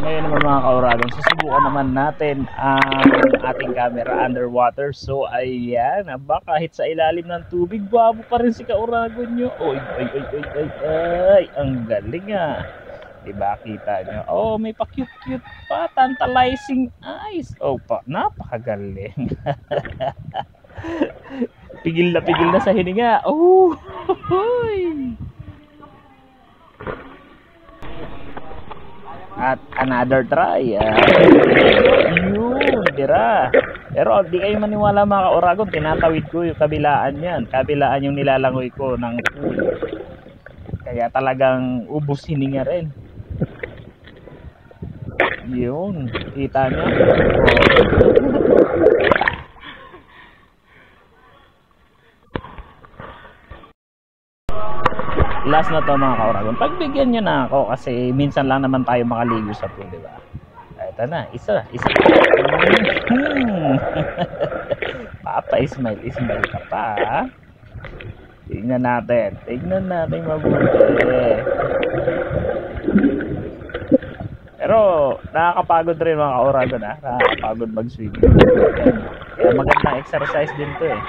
Ngayon naman mga kauragon, susubukan naman natin ang ating camera underwater. So ayan, aba, kahit sa ilalim ng tubig, babo pa rin si kauragon nyo. Oy, ay, ay, ay, ay, ay, ang galing ah. Diba, kita nyo? Oh, may pa-cute-cute pa, tantalizing eyes. Oh, napakagaling. Pigil na sa hininga. Oh, hoy. At another try. Yun, dira. Pero di kayo maniwala mga kauragon, tinatawid ko yung kabilaan yan. Kabilaan yung nilalangoy ko ng pool. Kaya talagang ubos hininga rin. Yun, kita nyo. Last na to mga kauragon. Pagbigyan nyo na ako kasi minsan lang naman tayo makaligo sa pool, di ba? Ito na, isa. Papa, smile ka pa. Tingnan natin mabuti. Pero nakakapagod rin mga kauragon ha. Nakakapagod mag-swim. Kaya magandang exercise din to eh.